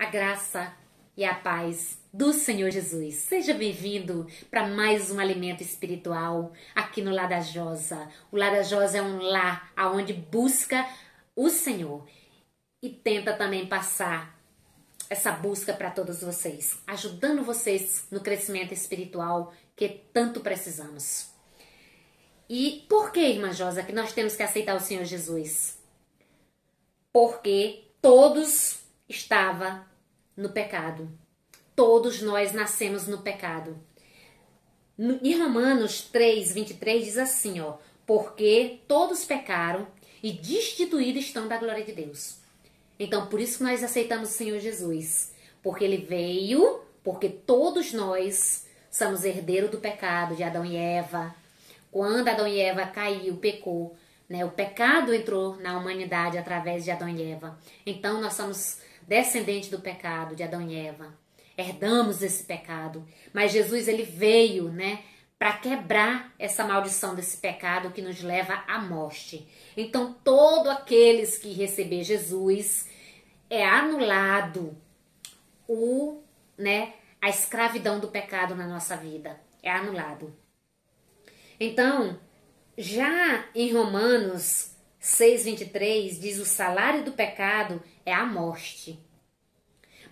A graça e a paz do Senhor Jesus. Seja bem-vindo para mais um alimento espiritual aqui no Ladajosa. O Ladajosa é um lar onde busca o Senhor e tenta também passar essa busca para todos vocês, ajudando vocês no crescimento espiritual que tanto precisamos. E por que, irmã Josa, que nós temos que aceitar o Senhor Jesus? Porque todos estavam no pecado. Todos nós nascemos no pecado. Em Romanos 3, 23 diz assim, porque todos pecaram e destituídos estão da glória de Deus. Então, por isso que nós aceitamos o Senhor Jesus. Porque Ele veio, porque todos nós somos herdeiros do pecado de Adão e Eva. Quando Adão e Eva caiu, pecou, né? O pecado entrou na humanidade através de Adão e Eva. Então, nós somos descendentes do pecado de Adão e Eva. Herdamos esse pecado. Mas Jesus, Ele veio, né? Para quebrar essa maldição desse pecado que nos leva à morte. Então, todos aqueles que receber Jesus é anulado a escravidão do pecado na nossa vida. É anulado. Então, já em Romanos 6:23 diz: o salário do pecado é a morte.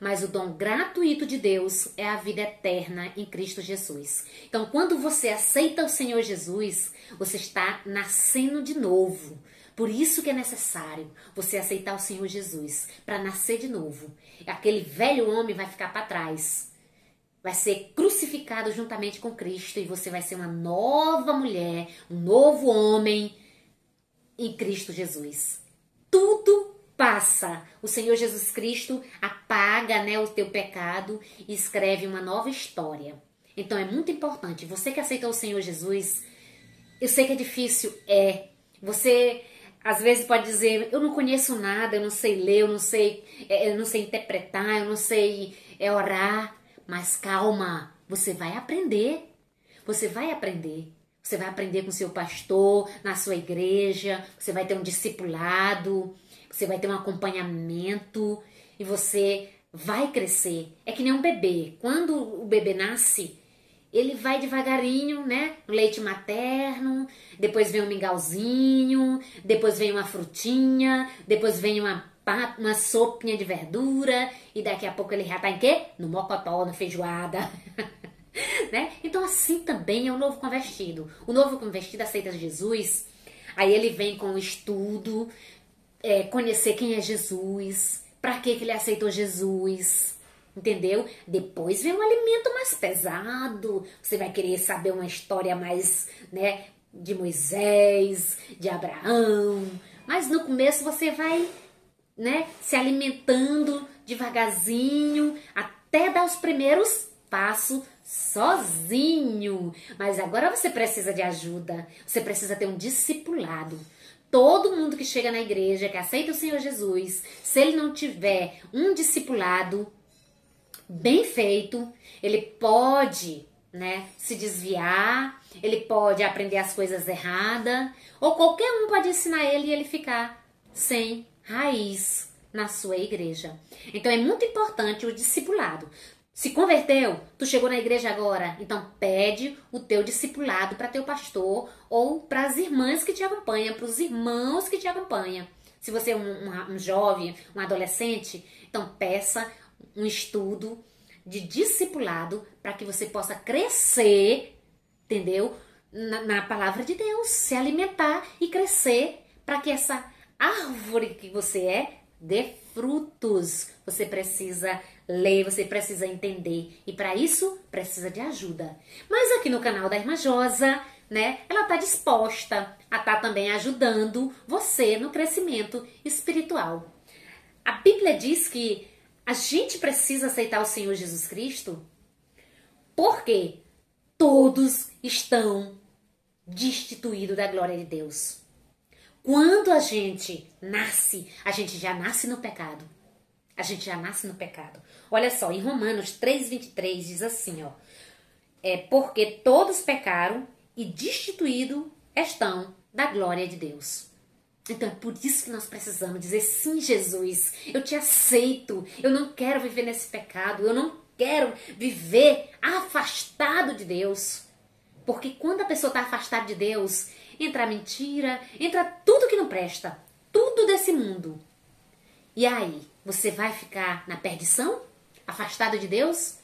Mas o dom gratuito de Deus é a vida eterna em Cristo Jesus. Então, quando você aceita o Senhor Jesus, você está nascendo de novo. Por isso que é necessário você aceitar o Senhor Jesus, para nascer de novo. Aquele velho homem vai ficar para trás. Vai ser crucificado juntamente com Cristo e você vai ser uma nova mulher, um novo homem em Cristo Jesus. Tudo passa. O Senhor Jesus Cristo apaga, o teu pecado e escreve uma nova história. Então é muito importante. Você que aceitou o Senhor Jesus, eu sei que é difícil, Você às vezes pode dizer: eu não conheço nada, eu não sei ler, eu não sei interpretar, eu não sei orar. Mas calma, você vai aprender. Você vai aprender. Você vai aprender com seu pastor, na sua igreja. Você vai ter um discipulado. Você vai ter um acompanhamento. E você vai crescer. É que nem um bebê. Quando o bebê nasce, ele vai devagarinho, no leite materno. Depois vem um mingauzinho. Depois vem uma frutinha. Depois vem uma sopinha de verdura, e daqui a pouco ele já tá em quê? No mocotó, na feijoada. Então assim também é o novo convertido. O novo convertido aceita Jesus, aí ele vem com o estudo, conhecer quem é Jesus, pra que ele aceitou Jesus, entendeu? Depois vem um alimento mais pesado, você vai querer saber uma história mais, de Moisés, de Abraão, mas no começo você vai se alimentando devagarzinho até dar os primeiros passos sozinho. Mas agora você precisa de ajuda, você precisa ter um discipulado. Todo mundo que chega na igreja, que aceita o Senhor Jesus, se ele não tiver um discipulado bem feito, ele pode se desviar, ele pode aprender as coisas erradas, ou qualquer um pode ensinar ele e ele ficar sem raiz na sua igreja. Então é muito importante o discipulado. Se converteu, tu chegou na igreja agora, então pede o teu discipulado para teu pastor ou para as irmãs que te acompanham, para os irmãos que te acompanham. Se você é um jovem, um adolescente, então peça um estudo de discipulado para que você possa crescer, entendeu? Na palavra de Deus, se alimentar e crescer para que essa árvore que você dê frutos. Você precisa ler, você precisa entender. E para isso, precisa de ajuda. Mas aqui no canal da Irmã Josa, ela está disposta a estar também ajudando você no crescimento espiritual. A Bíblia diz que a gente precisa aceitar o Senhor Jesus Cristo porque todos estão destituídos da glória de Deus. Quando a gente nasce, a gente já nasce no pecado. A gente já nasce no pecado. Olha só, em Romanos 3:23 diz assim, porque todos pecaram e destituídos estão da glória de Deus. Então é por isso que nós precisamos dizer: sim, Jesus, eu te aceito, eu não quero viver nesse pecado, eu não quero viver afastado de Deus. Porque quando a pessoa está afastada de Deus, entra a mentira, entra tudo que não presta, tudo desse mundo. E aí, você vai ficar na perdição? Afastado de Deus?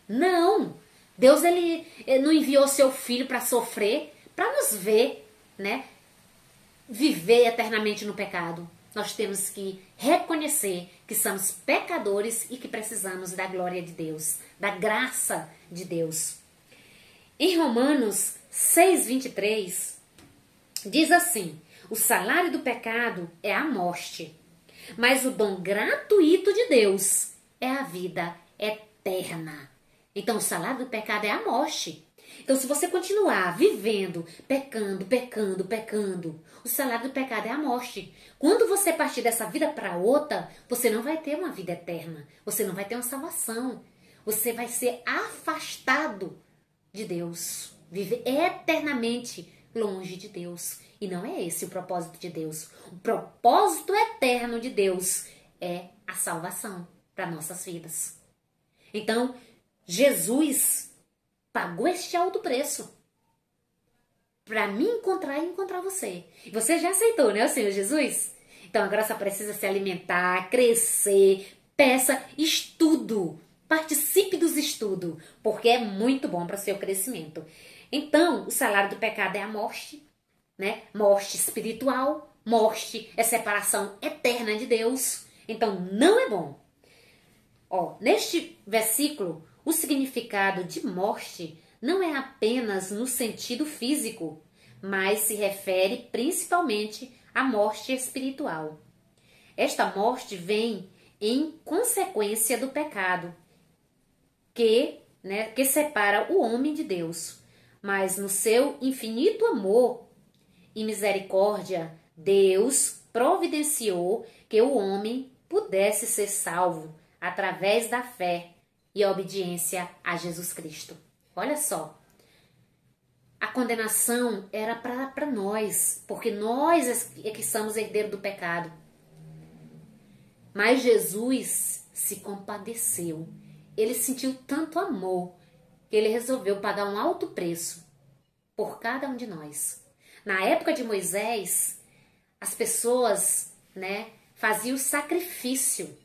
Não! Deus ele não enviou seu filho para sofrer, para nos ver, né? Viver eternamente no pecado. Nós temos que reconhecer que somos pecadores e que precisamos da glória de Deus, da graça de Deus. Em Romanos 6:23, diz assim: o salário do pecado é a morte, mas o dom gratuito de Deus é a vida eterna. Então, o salário do pecado é a morte. Então, se você continuar vivendo, pecando, o salário do pecado é a morte. Quando você partir dessa vida para outra, você não vai ter uma vida eterna. Você não vai ter uma salvação. Você vai ser afastado de Deus. Viver eternamente longe de Deus. E não é esse o propósito de Deus. O propósito eterno de Deus é a salvação para nossas vidas. Então, Jesus pagou este alto preço para me encontrar e encontrar você. E você já aceitou, né, o Senhor Jesus? Então agora só precisa se alimentar, crescer, peça estudo. Participe dos estudos, porque é muito bom para o seu crescimento. Então, o salário do pecado é a morte, né? Morte espiritual, morte é separação eterna de Deus. Então, não é bom. Ó, neste versículo, o significado de morte não é apenas no sentido físico, mas se refere principalmente à morte espiritual. Esta morte vem em consequência do pecado, que separa o homem de Deus. Mas no seu infinito amor e misericórdia, Deus providenciou que o homem pudesse ser salvo através da fé e obediência a Jesus Cristo. Olha só, a condenação era para nós, porque nós é que somos herdeiros do pecado. Mas Jesus se compadeceu. Ele sentiu tanto amor que ele resolveu pagar um alto preço por cada um de nós. Na época de Moisés, as pessoas, faziam sacrifício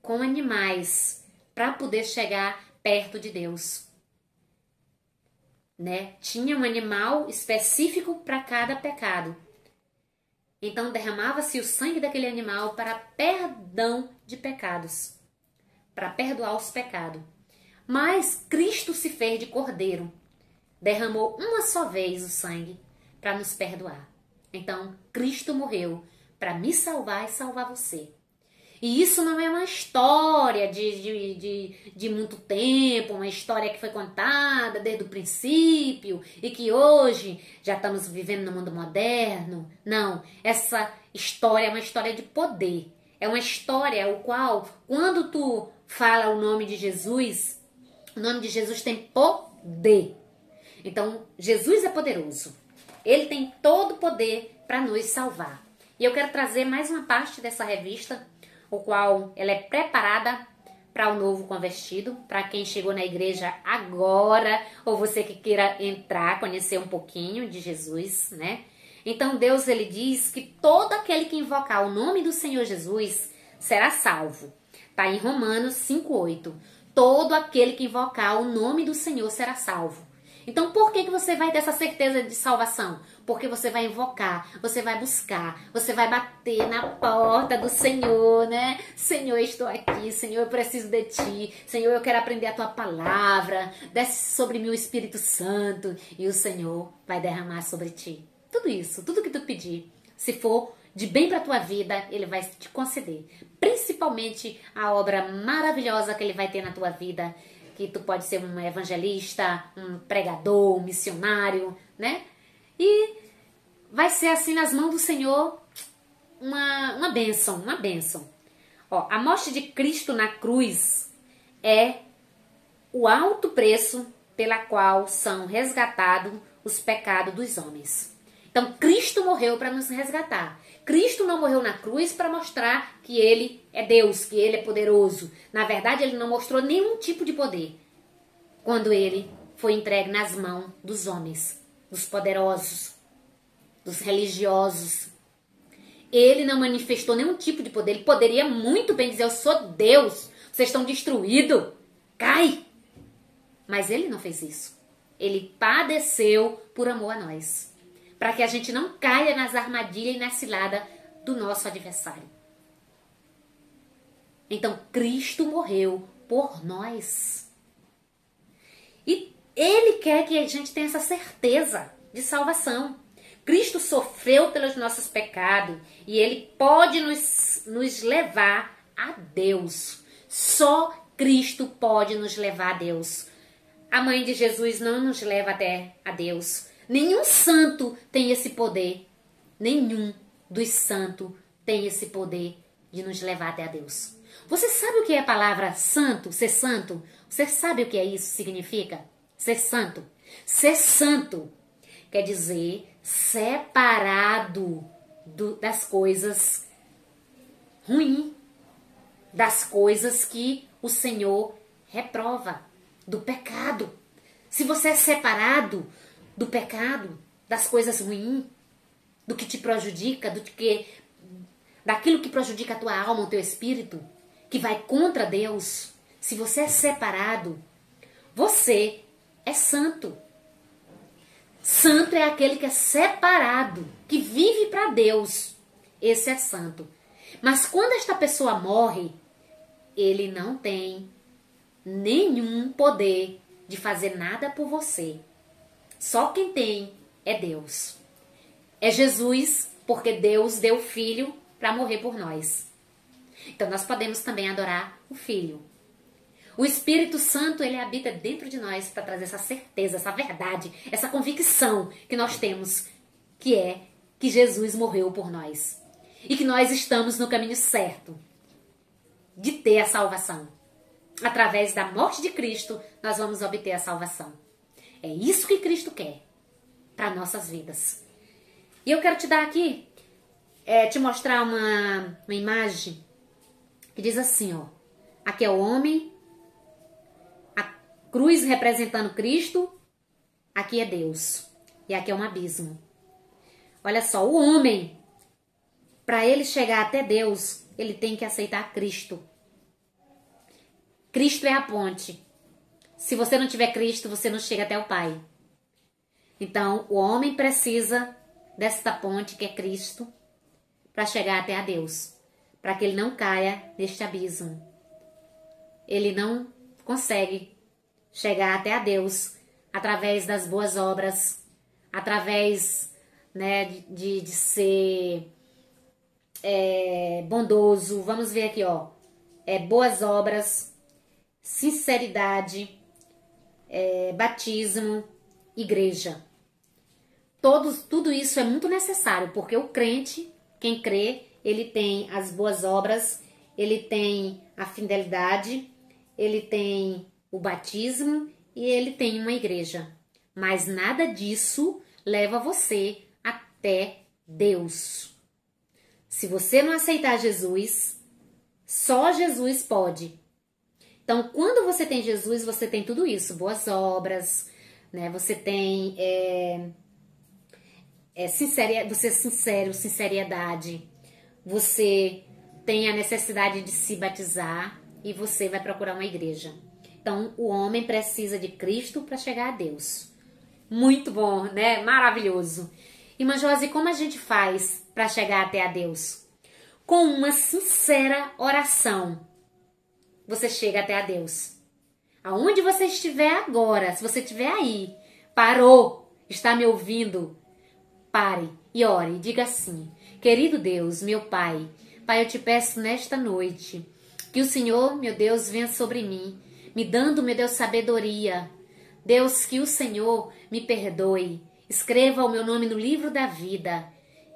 com animais para poder chegar perto de Deus. Tinha um animal específico para cada pecado. Então derramava-se o sangue daquele animal para perdão de pecados, para perdoar os pecados. Mas Cristo se fez de cordeiro, derramou uma só vez o sangue para nos perdoar. Então Cristo morreu para me salvar e salvar você. E isso não é uma história de muito tempo, uma história que foi contada desde o princípio e que hoje já estamos vivendo no mundo moderno. Não, essa história é uma história de poder. É uma história o qual, quando tu fala o nome de Jesus, o nome de Jesus tem poder. Então, Jesus é poderoso. Ele tem todo o poder para nos salvar. E eu quero trazer mais uma parte dessa revista, o qual ela é preparada para o novo convertido, para quem chegou na igreja agora, ou você que queira entrar, conhecer um pouquinho de Jesus, Então Deus, ele diz que todo aquele que invocar o nome do Senhor Jesus será salvo. Está em Romanos 5:8. Todo aquele que invocar o nome do Senhor será salvo. Então, por que você vai ter essa certeza de salvação? Porque você vai invocar, você vai buscar, você vai bater na porta do Senhor, Senhor, eu estou aqui, Senhor, eu preciso de Ti. Senhor, eu quero aprender a Tua palavra. Desce sobre mim o Espírito Santo e o Senhor vai derramar sobre ti. Tudo isso, tudo que tu pedir, se for de bem para a tua vida, Ele vai te conceder. Principalmente a obra maravilhosa que Ele vai ter na tua vida, que tu pode ser um evangelista, um pregador, um missionário, E vai ser assim nas mãos do Senhor uma bênção, uma bênção. A morte de Cristo na cruz é o alto preço pela qual são resgatados os pecados dos homens. Então, Cristo morreu para nos resgatar. Cristo não morreu na cruz para mostrar que ele é Deus, que ele é poderoso. Na verdade, ele não mostrou nenhum tipo de poder quando ele foi entregue nas mãos dos homens, dos poderosos, dos religiosos. Ele não manifestou nenhum tipo de poder. Ele poderia muito bem dizer: eu sou Deus, vocês estão destruídos, cai. Mas ele não fez isso. Ele padeceu por amor a nós, para que a gente não caia nas armadilhas e na cilada do nosso adversário. Então, Cristo morreu por nós. E Ele quer que a gente tenha essa certeza de salvação. Cristo sofreu pelos nossos pecados e Ele pode nos levar a Deus. Só Cristo pode nos levar a Deus. A mãe de Jesus não nos leva até a Deus. Nenhum santo tem esse poder. Nenhum dos santos tem esse poder de nos levar até a Deus. Você sabe o que é a palavra santo? Ser santo? Você sabe o que é isso significa? Ser santo. Ser santo quer dizer separado das coisas ruins, das coisas que o Senhor reprova, do pecado. Se você é separado do pecado, das coisas ruins, do que te prejudica, daquilo que prejudica a tua alma, o teu espírito, que vai contra Deus, se você é separado, você é santo. Santo é aquele que é separado, que vive para Deus. Esse é santo. Mas quando esta pessoa morre, ele não tem nenhum poder de fazer nada por você. Só quem tem é Deus. É Jesus, porque Deus deu o Filho para morrer por nós. Então nós podemos também adorar o Filho. O Espírito Santo, ele habita dentro de nós para trazer essa certeza, essa verdade, essa convicção que nós temos, que é que Jesus morreu por nós. E que nós estamos no caminho certo de ter a salvação. Através da morte de Cristo, nós vamos obter a salvação. É isso que Cristo quer para nossas vidas. E eu quero te dar aqui, te mostrar uma imagem que diz assim, ó. Aqui é o homem, a cruz representando Cristo, aqui é Deus. E aqui é um abismo. Olha só, o homem, para ele chegar até Deus, ele tem que aceitar Cristo. Cristo é a ponte. Se você não tiver Cristo, você não chega até o Pai. Então, o homem precisa desta ponte que é Cristo para chegar até a Deus, para que ele não caia neste abismo. Ele não consegue chegar até a Deus através das boas obras, através, né, de ser bondoso. Vamos ver aqui, ó. Boas obras, sinceridade, batismo, igreja. Tudo isso é muito necessário, porque o crente, quem crê, ele tem as boas obras, ele tem a fidelidade, ele tem o batismo e ele tem uma igreja. Mas nada disso leva você até Deus. Se você não aceitar Jesus, só Jesus pode. Então, quando você tem Jesus, você tem tudo isso, boas obras, né? Você tem você é sincero, sinceridade. Você tem a necessidade de se batizar e você vai procurar uma igreja. Então, o homem precisa de Cristo para chegar a Deus. Muito bom, né? Maravilhoso. Irmã Josi, como a gente faz para chegar até a Deus? Com uma sincera oração, você chega até a Deus. Aonde você estiver agora, se você estiver aí, parou, está me ouvindo, pare e ore. Diga assim: querido Deus, meu Pai, Pai, eu te peço nesta noite que o Senhor, meu Deus, venha sobre mim, me dando, meu Deus, sabedoria. Deus, que o Senhor me perdoe, escreva o meu nome no livro da vida.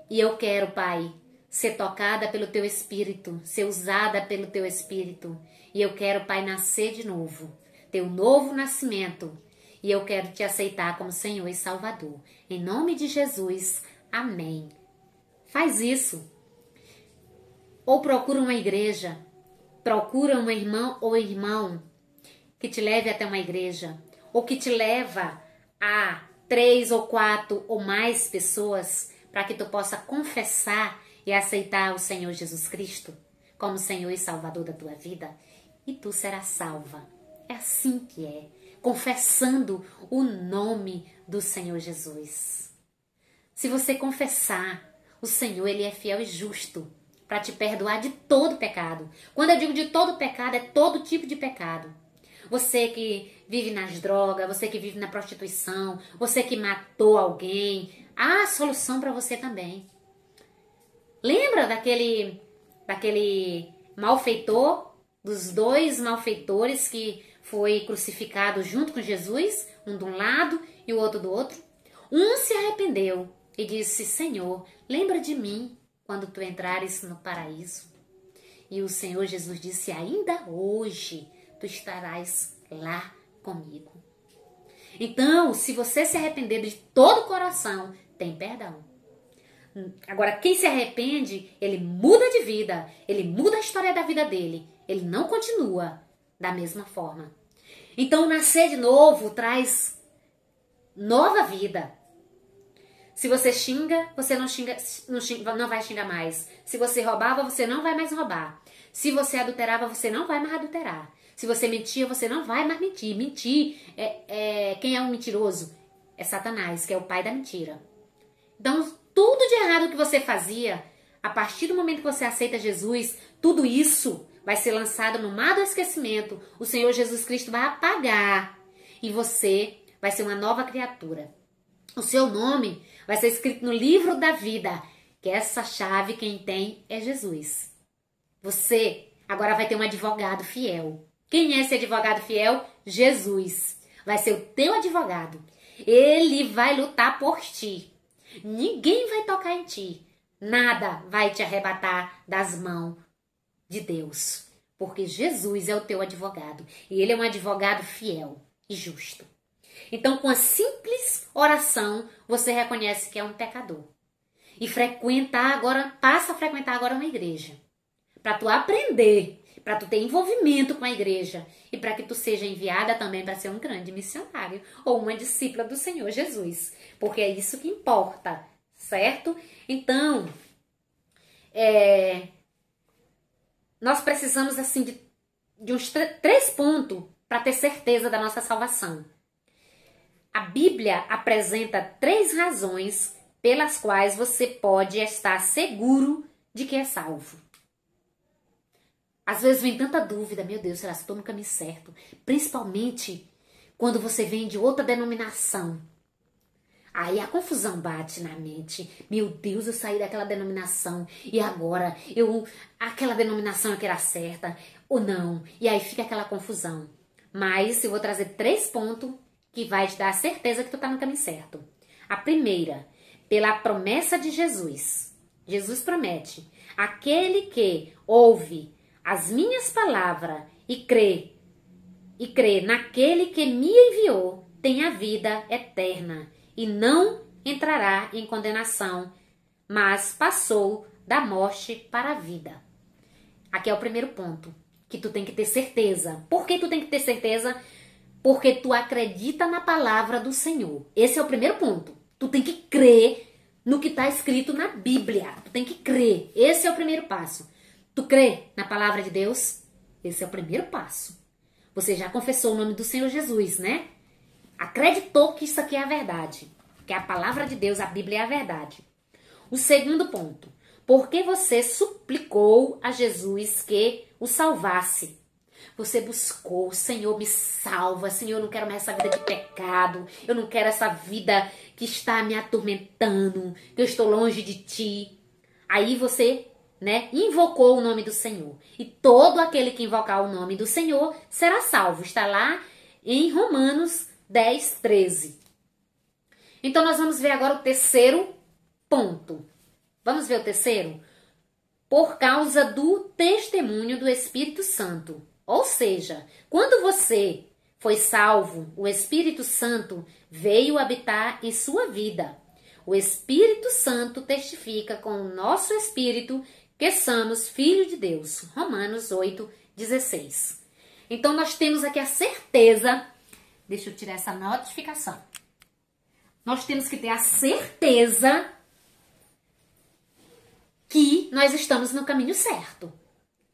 E eu quero, Pai, ser tocada pelo Teu Espírito, ser usada pelo Teu Espírito. E eu quero, Pai, nascer de novo, ter um novo nascimento. E eu quero Te aceitar como Senhor e Salvador. Em nome de Jesus, amém. Faz isso. ou procura uma igreja, procura um irmão ou irmão que te leve até uma igreja, ou que te leva a 3 ou 4 ou mais pessoas para que tu possa confessar e aceitar o Senhor Jesus Cristo como Senhor e Salvador da tua vida, e tu serás salva. É assim que é, confessando o nome do Senhor Jesus. Se você confessar, o Senhor, Ele é fiel e justo para te perdoar de todo pecado. Quando eu digo de todo pecado, é todo tipo de pecado. Você que vive nas drogas, você que vive na prostituição, você que matou alguém, há solução para você também. Lembra daquele malfeitor, dos 2 malfeitores que foi crucificado junto com Jesus, um de um lado e o outro do outro? Um se arrependeu e disse: Senhor, lembra de mim quando tu entrares no paraíso. E o Senhor Jesus disse: ainda hoje tu estarás lá comigo. Então, se você se arrepender de todo o coração, tem perdão. Agora, quem se arrepende, ele muda de vida, ele muda a história da vida dele, ele não continua da mesma forma. Então, nascer de novo traz nova vida. Se você xinga, você não vai xingar mais. Se você roubava, você não vai mais roubar. Se você adulterava, você não vai mais adulterar. Se você mentia, você não vai mais mentir. Mentir, quem é um mentiroso? É Satanás, que é o pai da mentira. Então, tudo de errado que você fazia, a partir do momento que você aceita Jesus, tudo isso vai ser lançado no mar do esquecimento. O Senhor Jesus Cristo vai apagar e você vai ser uma nova criatura. O seu nome vai ser escrito no livro da vida, que essa chave quem tem é Jesus. Você agora vai ter um advogado fiel. Quem é esse advogado fiel? Jesus. Vai ser o teu advogado. Ele vai lutar por ti. Ninguém vai tocar em ti. Nada vai te arrebatar das mãos de Deus. Porque Jesus é o teu advogado. E ele é um advogado fiel e justo. Então, com a simples oração, você reconhece que é um pecador. E passa a frequentar agora uma igreja. Para tu aprender, para tu ter envolvimento com a igreja. E para que tu seja enviada também para ser um grande missionário. Ou uma discípula do Senhor Jesus. Porque é isso que importa, certo? Então, nós precisamos assim de uns 3 pontos para ter certeza da nossa salvação. A Bíblia apresenta 3 razões pelas quais você pode estar seguro de que é salvo. Às vezes vem tanta dúvida, meu Deus, será que estou no caminho certo? Principalmente quando você vem de outra denominação. Aí a confusão bate na mente. Meu Deus, eu saí daquela denominação e agora aquela denominação é que era certa ou não. E aí fica aquela confusão. Mas eu vou trazer 3 pontos que vai te dar a certeza que tu tá no caminho certo. A primeira, pela promessa de Jesus. Jesus promete: aquele que ouve as minhas palavras e crê naquele que me enviou, tem a vida eterna e não entrará em condenação, mas passou da morte para a vida. Aqui é o primeiro ponto, que tu tem que ter certeza. Por que tu tem que ter certeza? Porque tu acredita na palavra do Senhor. Esse é o primeiro ponto. Tu tem que crer no que está escrito na Bíblia. Tu tem que crer. Esse é o primeiro passo. Tu crê na palavra de Deus? Esse é o primeiro passo. Você já confessou o nome do Senhor Jesus, né? Acreditou que isso aqui é a verdade. Que a palavra de Deus, a Bíblia é a verdade. O segundo ponto. Porque você suplicou a Jesus que o salvasse. Você buscou: Senhor, me salva. Senhor, eu não quero mais essa vida de pecado. Eu não quero essa vida que está me atormentando. Que eu estou longe de ti. Aí você, invocou o nome do Senhor. E todo aquele que invocar o nome do Senhor será salvo. Está lá em Romanos 10, 13. Então, nós vamos ver agora o terceiro ponto. Vamos ver o terceiro? Por causa do testemunho do Espírito Santo. Ou seja, quando você foi salvo, o Espírito Santo veio habitar em sua vida. O Espírito Santo testifica com o nosso espírito que somos filhos de Deus. Romanos 8:16. Então nós temos aqui a certeza, deixa eu tirar essa notificação. Nós temos que ter a certeza que nós estamos no caminho certo,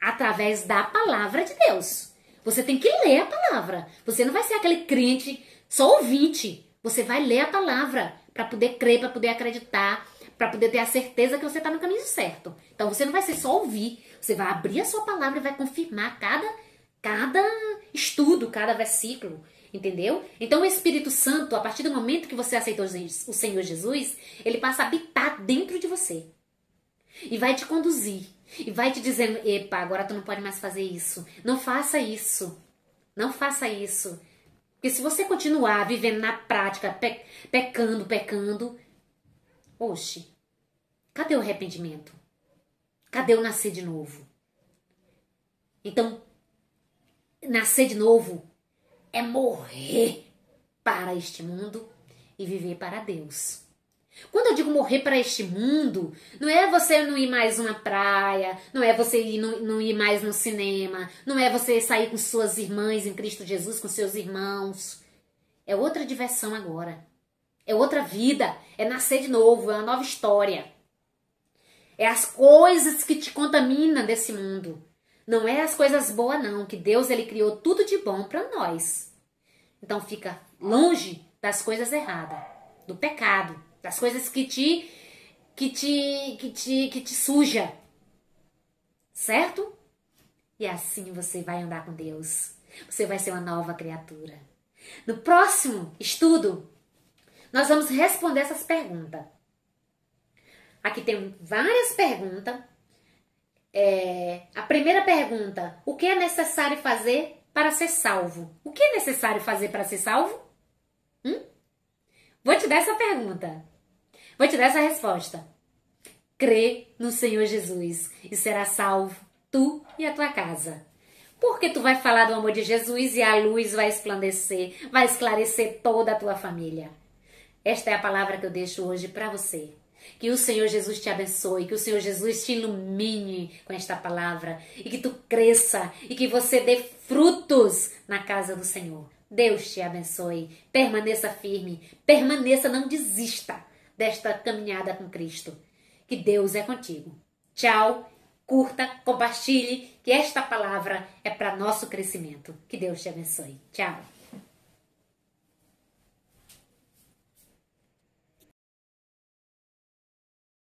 através da palavra de Deus. Você tem que ler a palavra. Você não vai ser aquele crente só ouvinte. Você vai ler a palavra para poder crer, para poder acreditar, para poder ter a certeza que você está no caminho certo. Então você não vai ser só ouvir. Você vai abrir a sua palavra e vai confirmar cada estudo, cada versículo. Entendeu? Então o Espírito Santo, a partir do momento que você aceitou o Senhor Jesus, ele passa a habitar dentro de você. E vai te conduzir. E vai te dizendo, epa, agora tu não pode mais fazer isso. Não faça isso. Não faça isso. Porque se você continuar vivendo na prática, pecando, oxe, cadê o arrependimento? Cadê o nascer de novo? Então, nascer de novo é morrer para este mundo e viver para Deus. Quando eu digo morrer para este mundo, não é você não ir mais na praia, não é você não ir mais no cinema, não é você sair com suas irmãs em Cristo Jesus, com seus irmãos. É outra diversão agora. É outra vida. É nascer de novo, é uma nova história. É as coisas que te contaminam desse mundo. Não é as coisas boas não, que Deus ele criou tudo de bom para nós. Então fica longe das coisas erradas, do pecado, das coisas que te suja. Certo? E assim você vai andar com Deus. Você vai ser uma nova criatura. No próximo estudo, nós vamos responder essas perguntas. Aqui tem várias perguntas. A primeira pergunta, o que é necessário fazer para ser salvo? O que é necessário fazer para ser salvo? Vou te dar essa pergunta. Vou te dar essa resposta. Crê no Senhor Jesus e será salvo tu e a tua casa. Porque tu vai falar do amor de Jesus e a luz vai esplandecer, vai esclarecer toda a tua família. Esta é a palavra que eu deixo hoje para você. Que o Senhor Jesus te abençoe, que o Senhor Jesus te ilumine com esta palavra e que tu cresça e que você dê frutos na casa do Senhor. Deus te abençoe, permaneça firme, permaneça, não desista desta caminhada com Cristo. Que Deus é contigo. Tchau, curta, compartilhe, que esta palavra é para nosso crescimento. Que Deus te abençoe. Tchau.